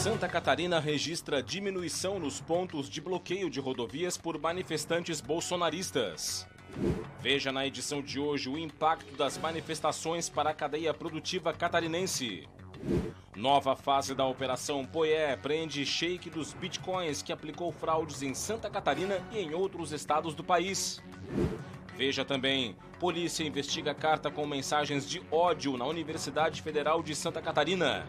Santa Catarina registra diminuição nos pontos de bloqueio de rodovias por manifestantes bolsonaristas. Veja na edição de hoje o impacto das manifestações para a cadeia produtiva catarinense. Nova fase da Operação Poié prende sheik dos bitcoins que aplicou fraudes em Santa Catarina e em outros estados do país. Veja também, polícia investiga carta com mensagens de ódio na Universidade Federal de Santa Catarina.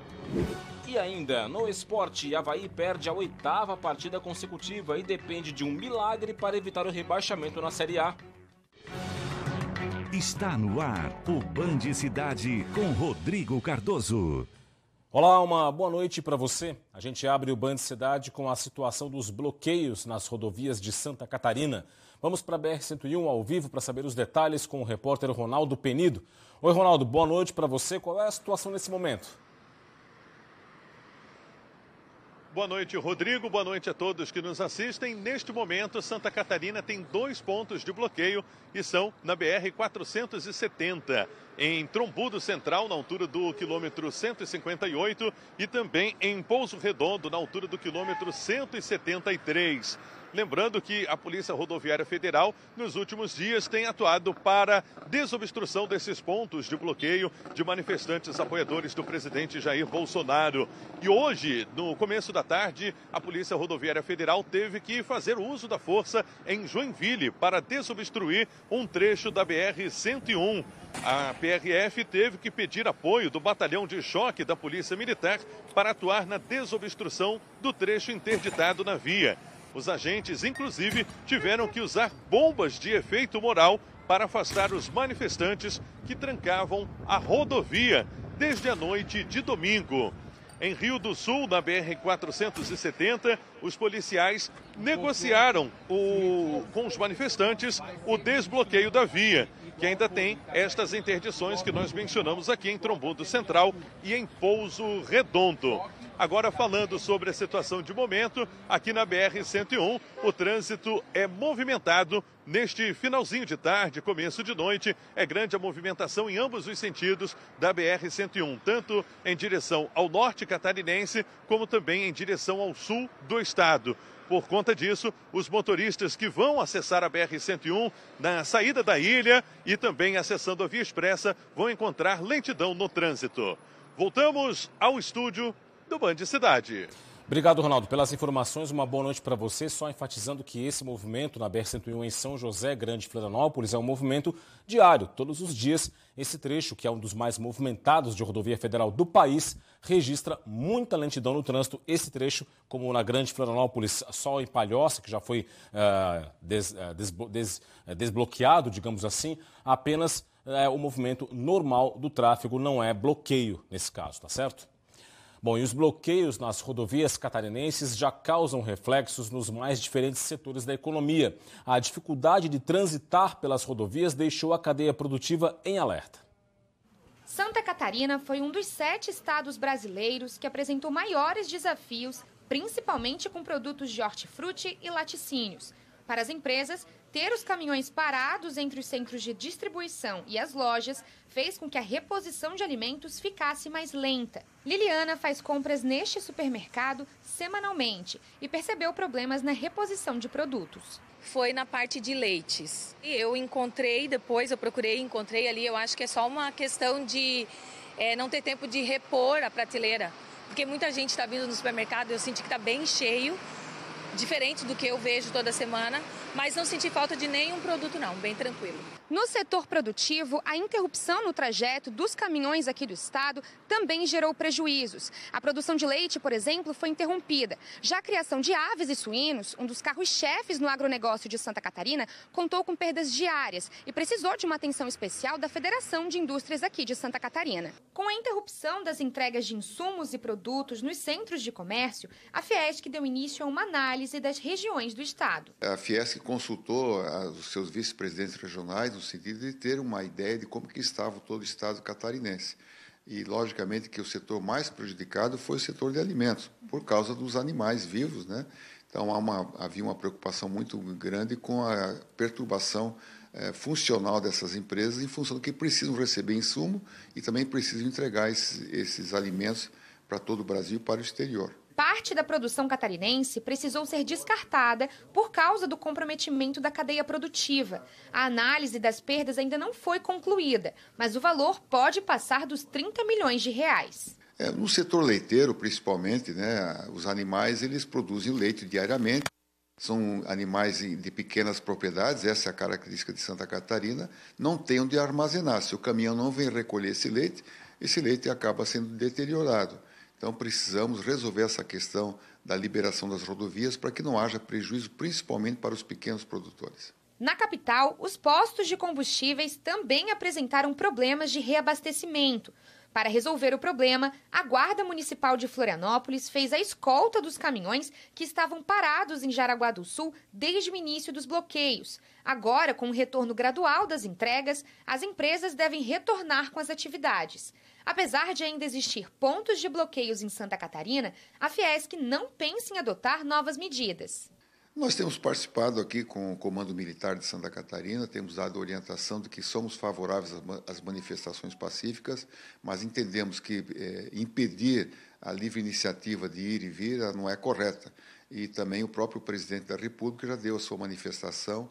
E ainda, no esporte, Avaí perde a 8ª partida consecutiva e depende de um milagre para evitar o rebaixamento na Série A. Está no ar o Band Cidade com Rodrigo Cardoso. Olá, uma boa noite para você. A gente abre o Band Cidade com a situação dos bloqueios nas rodovias de Santa Catarina. Vamos para a BR-101 ao vivo para saber os detalhes com o repórter Ronaldo Penido. Oi, Ronaldo, boa noite para você. Qual é a situação nesse momento? Boa noite, Rodrigo. Boa noite a todos que nos assistem. Neste momento, Santa Catarina tem 2 pontos de bloqueio e são na BR-470, em Trombudo Central, na altura do quilômetro 158, e também em Pouso Redondo, na altura do quilômetro 173. Lembrando que a Polícia Rodoviária Federal, nos últimos dias, tem atuado para desobstrução desses pontos de bloqueio de manifestantes apoiadores do presidente Jair Bolsonaro. E hoje, no começo da tarde, a Polícia Rodoviária Federal teve que fazer uso da força em Joinville para desobstruir um trecho da BR-101. A PRF teve que pedir apoio do Batalhão de Choque da Polícia Militar para atuar na desobstrução do trecho interditado na via. Os agentes, inclusive, tiveram que usar bombas de efeito moral para afastar os manifestantes que trancavam a rodovia desde a noite de domingo. Em Rio do Sul, na BR-470, os policiais negociaram com os manifestantes o desbloqueio da via, que ainda tem estas interdições que nós mencionamos aqui em Trombudo Central e em Pouso Redondo. Agora, falando sobre a situação de momento, aqui na BR-101, o trânsito é movimentado neste finalzinho de tarde, começo de noite. É grande a movimentação em ambos os sentidos da BR-101, tanto em direção ao norte catarinense, como também em direção ao sul do estado. Por conta disso, os motoristas que vão acessar a BR-101 na saída da ilha e também acessando a Via Expressa vão encontrar lentidão no trânsito. Voltamos ao estúdio do Band Cidade. Obrigado, Ronaldo, pelas informações. Uma boa noite para você. Só enfatizando que esse movimento na BR-101 em São José, Grande Florianópolis, é um movimento diário. Todos os dias, esse trecho, que é um dos mais movimentados de rodovia federal do país, registra muita lentidão no trânsito. Esse trecho, como na Grande Florianópolis, só em Palhoça, que já foi desbloqueado, digamos assim, apenas o movimento normal do tráfego, não é bloqueio nesse caso, tá certo? Bom, e os bloqueios nas rodovias catarinenses já causam reflexos nos mais diferentes setores da economia. A dificuldade de transitar pelas rodovias deixou a cadeia produtiva em alerta. Santa Catarina foi um dos 7 estados brasileiros que apresentou maiores desafios, principalmente com produtos de hortifruti e laticínios. Para as empresas, ter os caminhões parados entre os centros de distribuição e as lojas fez com que a reposição de alimentos ficasse mais lenta. Liliana faz compras neste supermercado semanalmente e percebeu problemas na reposição de produtos. Foi na parte de leites. Eu encontrei, depois eu procurei, encontrei ali, eu acho que é só uma questão de não ter tempo de repor a prateleira. Porque muita gente está vindo no supermercado, eu senti que está bem cheio. Diferente do que eu vejo toda semana, mas não senti falta de nenhum produto não, bem tranquilo. No setor produtivo, a interrupção no trajeto dos caminhões aqui do estado também gerou prejuízos. A produção de leite, por exemplo, foi interrompida. Já a criação de aves e suínos, um dos carros-chefes no agronegócio de Santa Catarina, contou com perdas diárias e precisou de uma atenção especial da Federação de Indústrias aqui de Santa Catarina. Com a interrupção das entregas de insumos e produtos nos centros de comércio, a Fiesc deu início a uma análise das regiões do estado. A Fiesc consultou os seus vice-presidentes regionais no sentido de ter uma ideia de como que estava todo o estado catarinense. E, logicamente, que o setor mais prejudicado foi o setor de alimentos, por causa dos animais vivos, né? Então, havia uma preocupação muito grande com a perturbação funcional dessas empresas em função do que precisam receber insumo e também precisam entregar esses alimentos para todo o Brasil e para o exterior. Parte da produção catarinense precisou ser descartada por causa do comprometimento da cadeia produtiva. A análise das perdas ainda não foi concluída, mas o valor pode passar dos 30 milhões de reais. No setor leiteiro, principalmente, né, os animais eles produzem leite diariamente. São animais de pequenas propriedades, essa é a característica de Santa Catarina, não tem onde armazenar. Se o caminhão não vem recolher esse leite acaba sendo deteriorado. Então, precisamos resolver essa questão da liberação das rodovias para que não haja prejuízo, principalmente para os pequenos produtores. Na capital, os postos de combustíveis também apresentaram problemas de reabastecimento. Para resolver o problema, a Guarda Municipal de Florianópolis fez a escolta dos caminhões que estavam parados em Jaraguá do Sul desde o início dos bloqueios. Agora, com o retorno gradual das entregas, as empresas devem retornar com as atividades. Apesar de ainda existir pontos de bloqueios em Santa Catarina, a Fiesc não pensa em adotar novas medidas. Nós temos participado aqui com o Comando Militar de Santa Catarina, temos dado orientação de que somos favoráveis às manifestações pacíficas, mas entendemos que impedir a livre iniciativa de ir e vir não é correta. E também o próprio presidente da República já deu a sua manifestação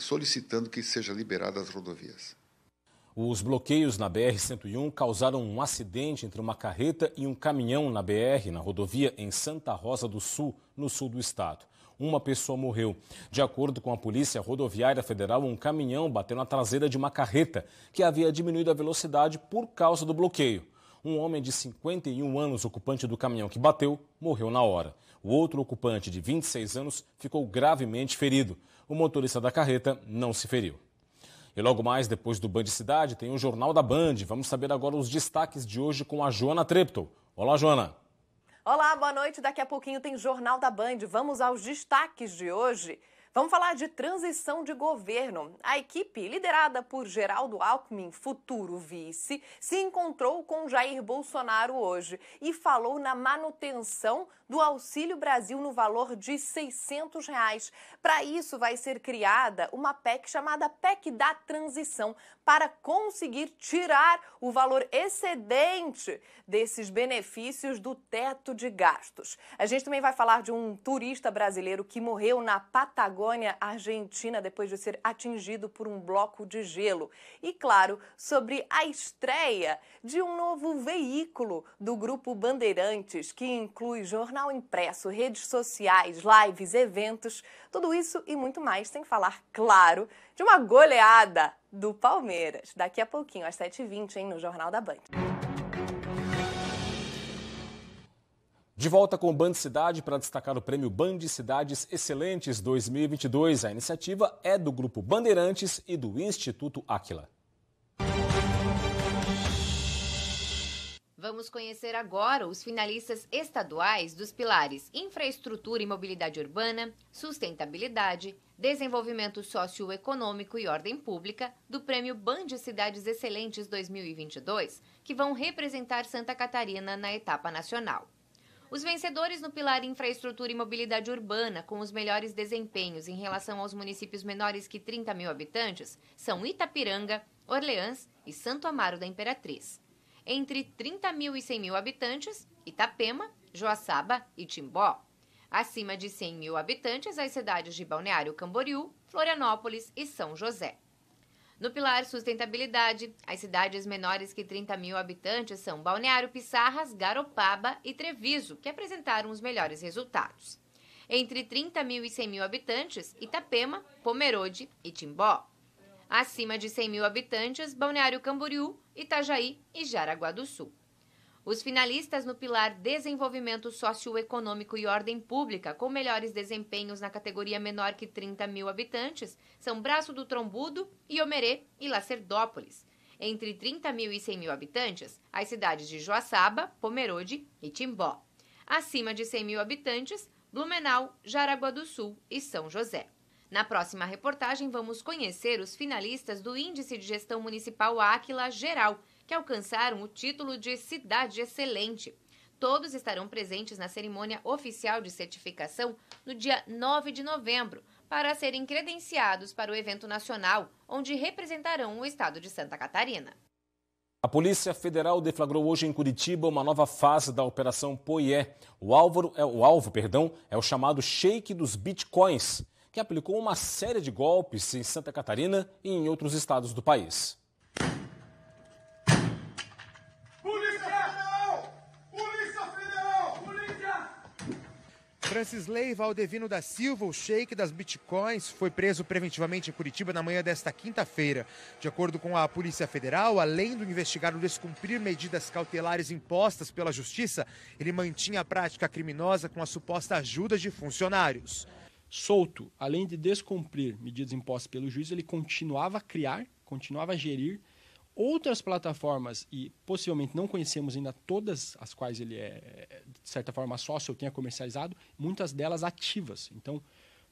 solicitando que sejam liberadas as rodovias. Os bloqueios na BR-101 causaram um acidente entre uma carreta e um caminhão na BR, na rodovia em Santa Rosa do Sul, no sul do estado. Uma pessoa morreu. De acordo com a Polícia Rodoviária Federal, um caminhão bateu na traseira de uma carreta que havia diminuído a velocidade por causa do bloqueio. Um homem de 51 anos, ocupante do caminhão que bateu, morreu na hora. O outro ocupante, de 26 anos, ficou gravemente ferido. O motorista da carreta não se feriu. E logo mais, depois do Band Cidade, tem o Jornal da Band. Vamos saber agora os destaques de hoje com a Joana Treptow. Olá, Joana. Olá, boa noite. Daqui a pouquinho tem Jornal da Band. Vamos aos destaques de hoje. Vamos falar de transição de governo. A equipe, liderada por Geraldo Alckmin, futuro vice, se encontrou com Jair Bolsonaro hoje e falou na manutenção do Auxílio Brasil no valor de R$ 600. Para isso, vai ser criada uma PEC chamada PEC da Transição, para conseguir tirar o valor excedente desses benefícios do teto de gastos. A gente também vai falar de um turista brasileiro que morreu na Patagônia, Argentina, depois de ser atingido por um bloco de gelo. E, claro, sobre a estreia de um novo veículo do Grupo Bandeirantes, que inclui jornal impresso, redes sociais, lives, eventos, tudo isso e muito mais, sem falar, claro, de uma goleada do Palmeiras. Daqui a pouquinho, às 7h20, no Jornal da Band. De volta com o Band Cidade para destacar o prêmio Band Cidades Excelentes 2022. A iniciativa é do Grupo Bandeirantes e do Instituto Áquila. Vamos conhecer agora os finalistas estaduais dos pilares Infraestrutura e Mobilidade Urbana, Sustentabilidade, Desenvolvimento Socioeconômico e Ordem Pública do Prêmio Band Cidades Excelentes 2022, que vão representar Santa Catarina na etapa nacional. Os vencedores no pilar Infraestrutura e Mobilidade Urbana, com os melhores desempenhos em relação aos municípios menores que 30 mil habitantes, são Itapiranga, Orleans e Santo Amaro da Imperatriz. Entre 30 mil e 100 mil habitantes, Itapema, Joaçaba e Timbó. Acima de 100 mil habitantes, as cidades de Balneário Camboriú, Florianópolis e São José. No pilar Sustentabilidade, as cidades menores que 30 mil habitantes são Balneário Pissarras, Garopaba e Treviso, que apresentaram os melhores resultados. Entre 30 mil e 100 mil habitantes, Itapema, Pomerode e Timbó. Acima de 100 mil habitantes, Balneário Camboriú, Itajaí e Jaraguá do Sul. Os finalistas no pilar Desenvolvimento Socioeconômico e Ordem Pública, com melhores desempenhos na categoria menor que 30 mil habitantes, são Braço do Trombudo, Iomerê e Lacerdópolis. Entre 30 mil e 100 mil habitantes, as cidades de Joaçaba, Pomerode e Timbó. Acima de 100 mil habitantes, Blumenau, Jaraguá do Sul e São José. Na próxima reportagem, vamos conhecer os finalistas do Índice de Gestão Municipal Áquila Geral, que alcançaram o título de Cidade Excelente. Todos estarão presentes na cerimônia oficial de certificação no dia 9 de novembro, para serem credenciados para o evento nacional, onde representarão o estado de Santa Catarina. A Polícia Federal deflagrou hoje em Curitiba uma nova fase da Operação Poié. O alvo é o chamado Shake dos Bitcoins, que aplicou uma série de golpes em Santa Catarina e em outros estados do país. Francisley Valdevino da Silva, o Shake das Bitcoins, foi preso preventivamente em Curitiba na manhã desta quinta-feira. De acordo com a Polícia Federal, além do investigado descumprir medidas cautelares impostas pela Justiça, ele mantinha a prática criminosa com a suposta ajuda de funcionários. Solto, além de descumprir medidas impostas pelo juiz, ele continuava a criar, continuava a gerir outras plataformas, e possivelmente não conhecemos ainda todas as quais ele é, de certa forma, sócio ou tenha comercializado, muitas delas ativas. Então,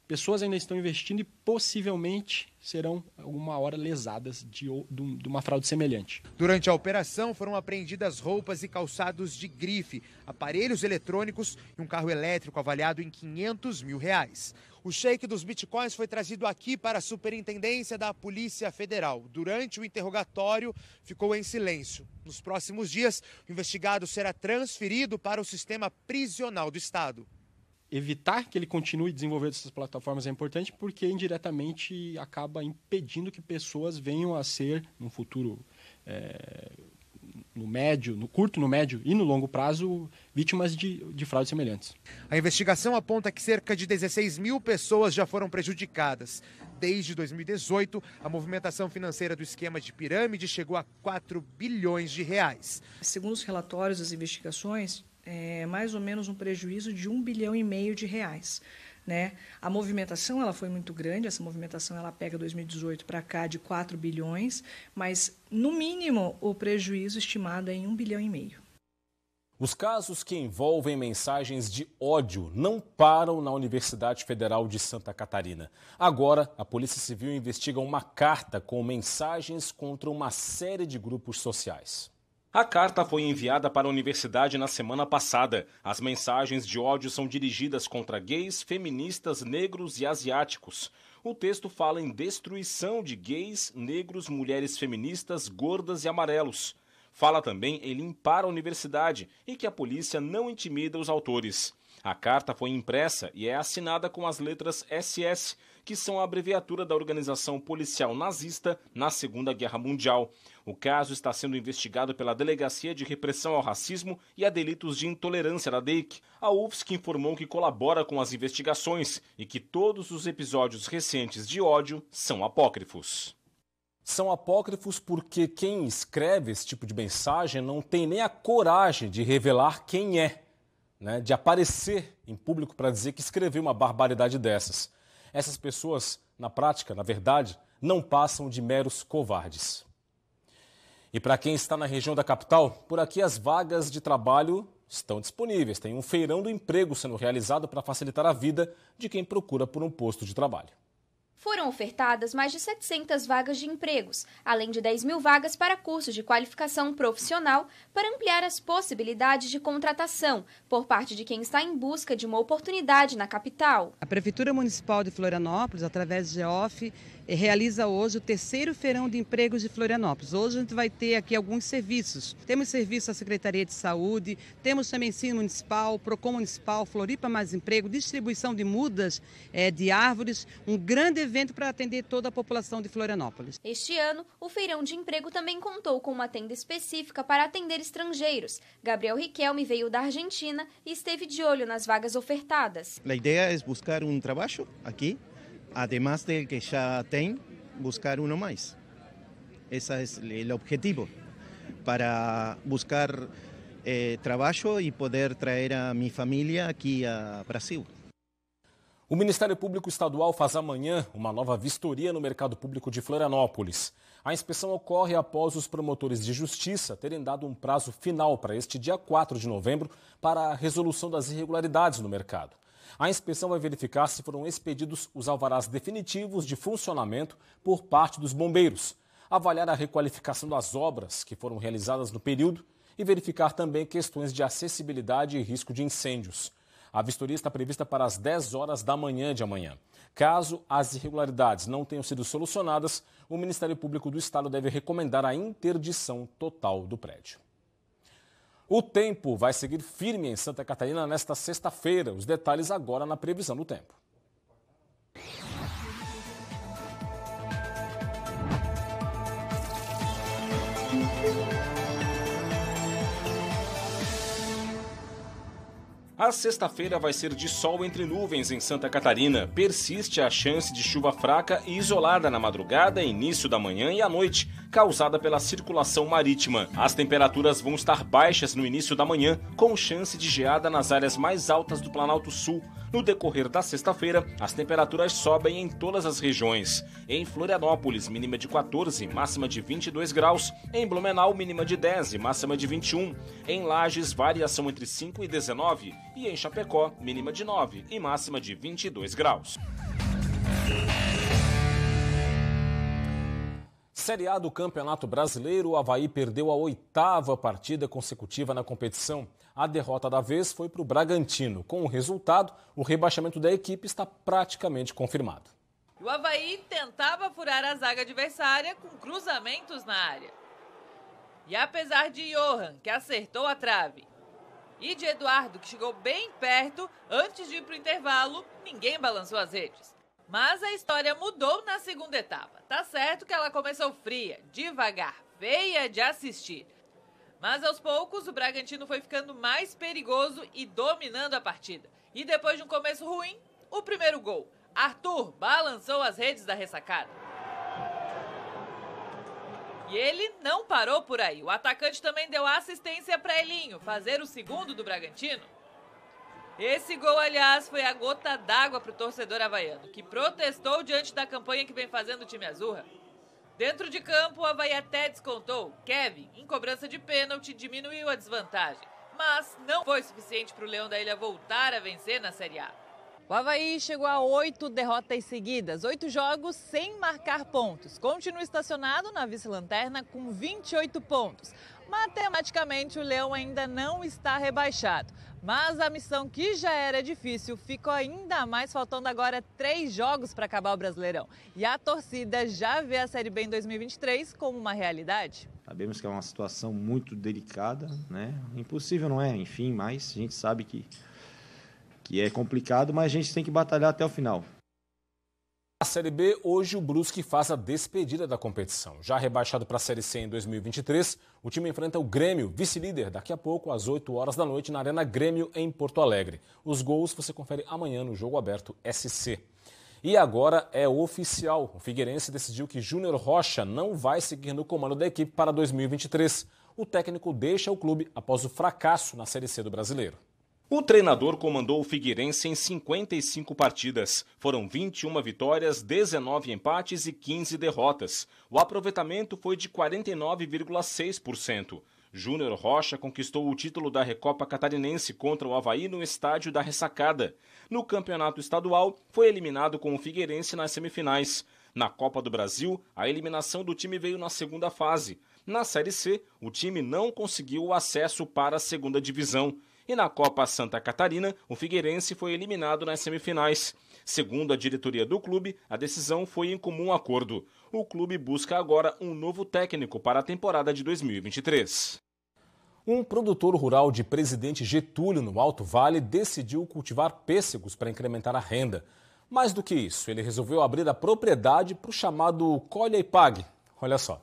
pessoas ainda estão investindo e possivelmente serão alguma hora lesadas de uma fraude semelhante. Durante a operação foram apreendidas roupas e calçados de grife, aparelhos eletrônicos e um carro elétrico avaliado em R$500 mil. O Shake dos Bitcoins foi trazido aqui para a Superintendência da Polícia Federal. Durante o interrogatório, ficou em silêncio. Nos próximos dias, o investigado será transferido para o sistema prisional do Estado. Evitar que ele continue desenvolvendo essas plataformas é importante porque indiretamente acaba impedindo que pessoas venham a ser, no futuro, no curto, no médio e no longo prazo, vítimas de fraudes semelhantes. A investigação aponta que cerca de 16 mil pessoas já foram prejudicadas. Desde 2018, a movimentação financeira do esquema de pirâmide chegou a R$4 bilhões. Segundo os relatórios das investigações, é mais ou menos um prejuízo de R$1,5 bilhão. Né? A movimentação ela foi muito grande, essa movimentação ela pega 2018 para cá de 4 bilhões, mas, no mínimo, o prejuízo estimado é em R$1,5 bilhão. Os casos que envolvem mensagens de ódio não param na Universidade Federal de Santa Catarina. Agora, a Polícia Civil investiga uma carta com mensagens contra uma série de grupos sociais. A carta foi enviada para a universidade na semana passada. As mensagens de ódio são dirigidas contra gays, feministas, negros e asiáticos. O texto fala em destruição de gays, negros, mulheres feministas, gordas e amarelos. Fala também em limpar a universidade e que a polícia não intimida os autores. A carta foi impressa e é assinada com as letras SS, que são a abreviatura da organização policial nazista na Segunda Guerra Mundial. O caso está sendo investigado pela Delegacia de Repressão ao Racismo e a Delitos de Intolerância da DEIC. A UFSC informou que colabora com as investigações e que todos os episódios recentes de ódio são apócrifos. São apócrifos porque quem escreve esse tipo de mensagem não tem nem a coragem de revelar quem é, né? De aparecer em público para dizer que escreveu uma barbaridade dessas. Essas pessoas, na prática, na verdade, não passam de meros covardes. E para quem está na região da capital, por aqui as vagas de trabalho estão disponíveis. Tem um feirão do emprego sendo realizado para facilitar a vida de quem procura por um posto de trabalho. Foram ofertadas mais de 700 vagas de empregos, além de 10 mil vagas para cursos de qualificação profissional, para ampliar as possibilidades de contratação por parte de quem está em busca de uma oportunidade na capital. A Prefeitura Municipal de Florianópolis, através do GEOF, realiza hoje o terceiro feirão de empregos de Florianópolis. Hoje a gente vai ter aqui alguns serviços. Temos serviço da Secretaria de Saúde, temos também Ensino Municipal, Procon Municipal, Floripa Mais Emprego, distribuição de mudas de árvores, um grande evento para atender toda a população de Florianópolis. Este ano, o feirão de emprego também contou com uma tenda específica para atender estrangeiros. Gabriel Riquelme veio da Argentina e esteve de olho nas vagas ofertadas. A ideia é buscar um trabalho aqui, además del que ya tem, buscar uno más. Ese es el objetivo, para buscar trabajo y poder traer a mi familia aquí a Brasil. O Ministério Público Estadual faz amanhã uma nova vistoria no mercado público de Florianópolis. A inspeção ocorre após os promotores de justiça terem dado um prazo final para este dia 4 de novembro para a resolução das irregularidades no mercado. A inspeção vai verificar se foram expedidos os alvarás definitivos de funcionamento por parte dos bombeiros, avaliar a requalificação das obras que foram realizadas no período e verificar também questões de acessibilidade e risco de incêndios. A vistoria está prevista para as 10 horas da manhã de amanhã. Caso as irregularidades não tenham sido solucionadas, o Ministério Público do Estado deve recomendar a interdição total do prédio. O tempo vai seguir firme em Santa Catarina nesta sexta-feira. Os detalhes agora na previsão do tempo. A sexta-feira vai ser de sol entre nuvens em Santa Catarina. Persiste a chance de chuva fraca e isolada na madrugada, início da manhã e à noite, causada pela circulação marítima. As temperaturas vão estar baixas no início da manhã, com chance de geada nas áreas mais altas do Planalto Sul. No decorrer da sexta-feira, as temperaturas sobem em todas as regiões. Em Florianópolis, mínima de 14, máxima de 22 graus. Em Blumenau, mínima de 10 e máxima de 21. Em Lages, variação entre 5 e 19. E em Chapecó, mínima de 9 e máxima de 22 graus. Série A do Campeonato Brasileiro, o Avaí perdeu a 8ª partida consecutiva na competição. A derrota da vez foi para o Bragantino. Com o resultado, o rebaixamento da equipe está praticamente confirmado. O Avaí tentava furar a zaga adversária com cruzamentos na área. E apesar de Johan, que acertou a trave, e de Eduardo, que chegou bem perto, antes de ir para o intervalo, ninguém balançou as redes. Mas a história mudou na segunda etapa. Tá certo que ela começou fria, devagar, feia de assistir. Mas aos poucos o Bragantino foi ficando mais perigoso e dominando a partida. E depois de um começo ruim, o primeiro gol. Arthur balançou as redes da ressacada. E ele não parou por aí. O atacante também deu assistência para Elinho fazer o segundo do Bragantino. Esse gol, aliás, foi a gota d'água para o torcedor havaiano, que protestou diante da campanha que vem fazendo o time azurra. Dentro de campo, o Avaí até descontou. Kevin, em cobrança de pênalti, diminuiu a desvantagem. Mas não foi suficiente para o Leão da Ilha voltar a vencer na Série A. O Avaí chegou a 8 derrotas seguidas, 8 jogos sem marcar pontos. Continua estacionado na vice-lanterna com 28 pontos. Matematicamente, o Leão ainda não está rebaixado. Mas a missão, que já era difícil, ficou ainda mais, faltando agora 3 jogos para acabar o Brasileirão. E a torcida já vê a Série B em 2023 como uma realidade. Sabemos que é uma situação muito delicada, né? Impossível não é, enfim, mas a gente sabe que é complicado, mas a gente tem que batalhar até o final. Na Série B, hoje o Brusque faz a despedida da competição. Já rebaixado para a Série C em 2023, o time enfrenta o Grêmio, vice-líder, daqui a pouco às 8 horas da noite na Arena Grêmio, em Porto Alegre. Os gols você confere amanhã no Jogo Aberto SC. E agora é oficial. O Figueirense decidiu que Júnior Rocha não vai seguir no comando da equipe para 2023. O técnico deixa o clube após o fracasso na Série C do Brasileiro. O treinador comandou o Figueirense em 55 partidas. Foram 21 vitórias, 19 empates e 15 derrotas. O aproveitamento foi de 49,6%. Júnior Rocha conquistou o título da Recopa Catarinense contra o Avaí no estádio da Ressacada. No campeonato estadual, foi eliminado com o Figueirense nas semifinais. Na Copa do Brasil, a eliminação do time veio na segunda fase. Na Série C, o time não conseguiu o acesso para a segunda divisão. E na Copa Santa Catarina, o Figueirense foi eliminado nas semifinais. Segundo a diretoria do clube, a decisão foi em comum acordo. O clube busca agora um novo técnico para a temporada de 2023. Um produtor rural de Presidente Getúlio, no Alto Vale, decidiu cultivar pêssegos para incrementar a renda. Mais do que isso, ele resolveu abrir a propriedade para o chamado colhe e pague. Olha só.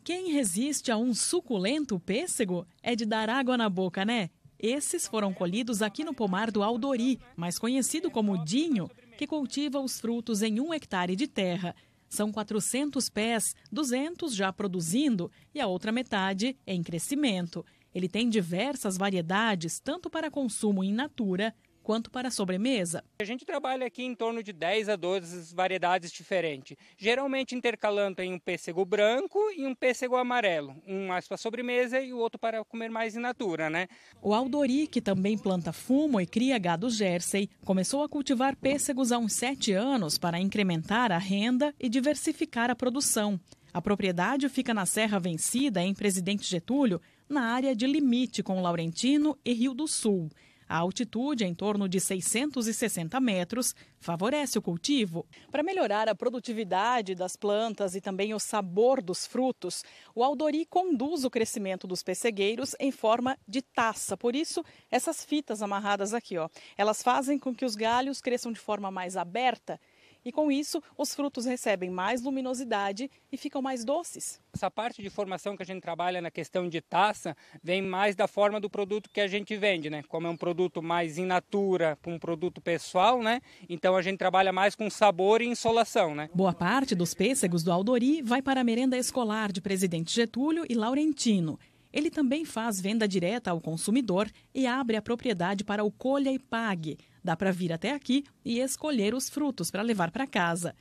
Quem resiste a um suculento pêssego é de dar água na boca, né? Esses foram colhidos aqui no pomar do Aldori, mais conhecido como Dinho, que cultiva os frutos em 1 hectare de terra. São 400 pés, 200 já produzindo e a outra metade em crescimento. Ele tem diversas variedades, tanto para consumo in natura quanto para sobremesa. A gente trabalha aqui em torno de 10 a 12 variedades diferentes, geralmente intercalando em um pêssego branco e um pêssego amarelo, um mais para sobremesa e o outro para comer mais in natura, né? O Aldori, que também planta fumo e cria gado Jersey, começou a cultivar pêssegos há uns 7 anos para incrementar a renda e diversificar a produção. A propriedade fica na Serra Vencida, em Presidente Getúlio, na área de limite com Laurentino e Rio do Sul. A altitude, em torno de 660 metros, favorece o cultivo. Para melhorar a produtividade das plantas e também o sabor dos frutos, o Aldori conduz o crescimento dos pessegueiros em forma de taça. Por isso, essas fitas amarradas aqui, ó, elas fazem com que os galhos cresçam de forma mais aberta. E com isso, os frutos recebem mais luminosidade e ficam mais doces. Essa parte de formação que a gente trabalha na questão de taça vem mais da forma do produto que a gente vende, né? Como é um produto mais in natura, um produto pessoal, né? Então a gente trabalha mais com sabor e insolação, né? Boa parte dos pêssegos do Aldori vai para a merenda escolar de Presidente Getúlio e Laurentino. Ele também faz venda direta ao consumidor e abre a propriedade para o colha e pague. Dá para vir até aqui e escolher os frutos para levar para casa.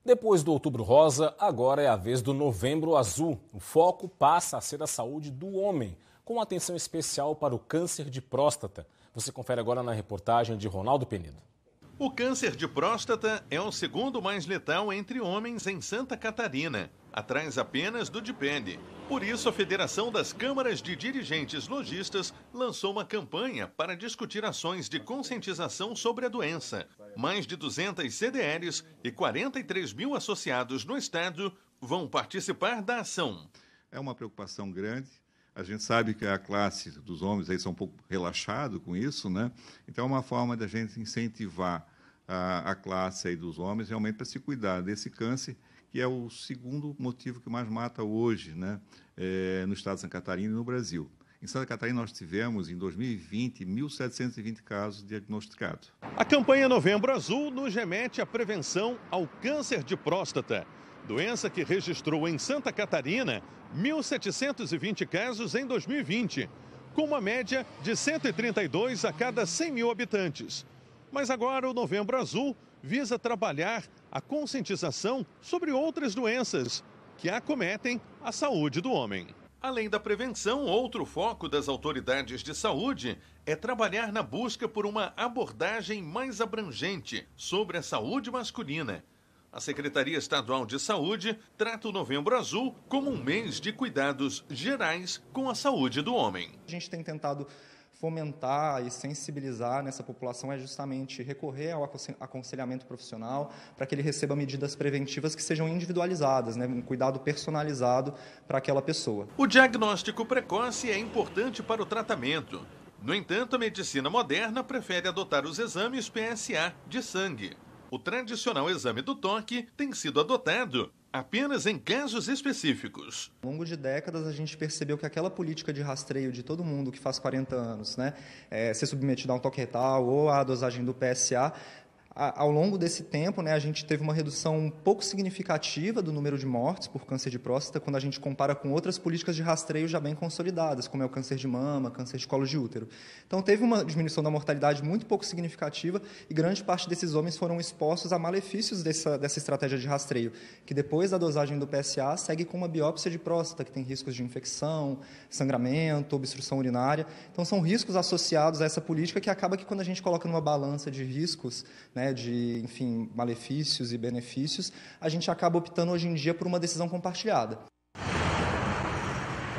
Depois do Outubro Rosa, agora é a vez do Novembro Azul. O foco passa a ser a saúde do homem, com atenção especial para o câncer de próstata. Você confere agora na reportagem de Ronaldo Penido. O câncer de próstata é o segundo mais letal entre homens em Santa Catarina, atrás apenas do de pele. Por isso, a Federação das Câmaras de Dirigentes Lojistas lançou uma campanha para discutir ações de conscientização sobre a doença. Mais de 200 CDLs e 43 mil associados no estado vão participar da ação. É uma preocupação grande. A gente sabe que a classe dos homens aí são um pouco relaxados com isso, né? Então, é uma forma da gente incentivar a classe aí dos homens realmente para se cuidar desse câncer, que é o segundo motivo que mais mata hoje, né? No estado de Santa Catarina e no Brasil. Em Santa Catarina, nós tivemos, em 2020, 1.720 casos diagnosticados. A campanha Novembro Azul nos remete à prevenção ao câncer de próstata, doença que registrou em Santa Catarina 1.720 casos em 2020, com uma média de 132 a cada 100 mil habitantes. Mas agora o Novembro Azul visa trabalhar a conscientização sobre outras doenças que acometem a saúde do homem. Além da prevenção, outro foco das autoridades de saúde é trabalhar na busca por uma abordagem mais abrangente sobre a saúde masculina. A Secretaria Estadual de Saúde trata o Novembro Azul como um mês de cuidados gerais com a saúde do homem. A gente tem tentado fomentar e sensibilizar nessa população é justamente recorrer ao aconselhamento profissional para que ele receba medidas preventivas que sejam individualizadas, né? Um cuidado personalizado para aquela pessoa. O diagnóstico precoce é importante para o tratamento. No entanto, a medicina moderna prefere adotar os exames PSA de sangue. O tradicional exame do toque tem sido adotado apenas em casos específicos. Ao longo de décadas, a gente percebeu que aquela política de rastreio de todo mundo que faz 40 anos, né, ser submetido a um toque retal ou à dosagem do PSA, ao longo desse tempo, né, a gente teve uma redução um pouco significativa do número de mortes por câncer de próstata quando a gente compara com outras políticas de rastreio já bem consolidadas, como é o câncer de mama, câncer de colo de útero. Então, teve uma diminuição da mortalidade muito pouco significativa e grande parte desses homens foram expostos a malefícios dessa estratégia de rastreio, que depois da dosagem do PSA segue com uma biópsia de próstata, que tem riscos de infecção, sangramento, obstrução urinária. Então, são riscos associados a essa política que acaba que quando a gente coloca numa balança de riscos, né, de, enfim, malefícios e benefícios, a gente acaba optando hoje em dia por uma decisão compartilhada.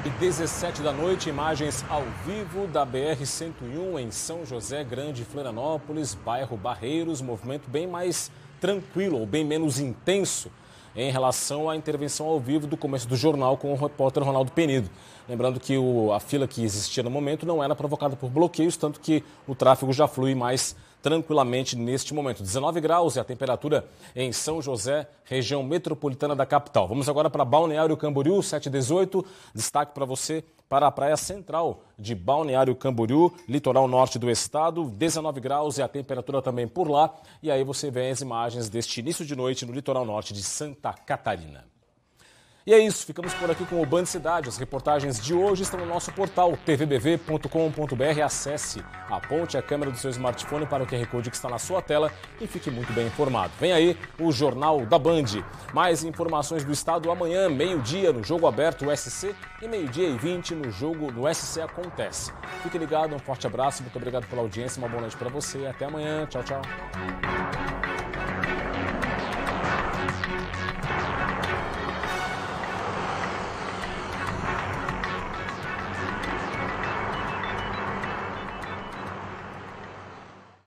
E 17 da noite, imagens ao vivo da BR-101 em São José Grande, Florianópolis, bairro Barreiros, movimento bem mais tranquilo ou bem menos intenso em relação à intervenção ao vivo do começo do jornal com o repórter Ronaldo Penido. Lembrando que a fila que existia no momento não era provocada por bloqueios, tanto que o tráfego já flui mais tranquilamente neste momento. 19 graus é a temperatura em São José, região metropolitana da capital. Vamos agora para Balneário Camboriú, 7h18. Destaque para você para a praia central de Balneário Camboriú, litoral norte do estado. 19 graus é a temperatura também por lá. E aí você vê as imagens deste início de noite no litoral norte de Santa Catarina. E é isso, ficamos por aqui com o Band Cidade. As reportagens de hoje estão no nosso portal tvbv.com.br. Acesse, aponte a câmera do seu smartphone para o QR Code que está na sua tela e fique muito bem informado. Vem aí o Jornal da Band. Mais informações do estado amanhã, meio-dia no Jogo Aberto SC e meio-dia e 20 no Jogo no SC Acontece. Fique ligado, um forte abraço, muito obrigado pela audiência, uma boa noite para você e até amanhã. Tchau, tchau.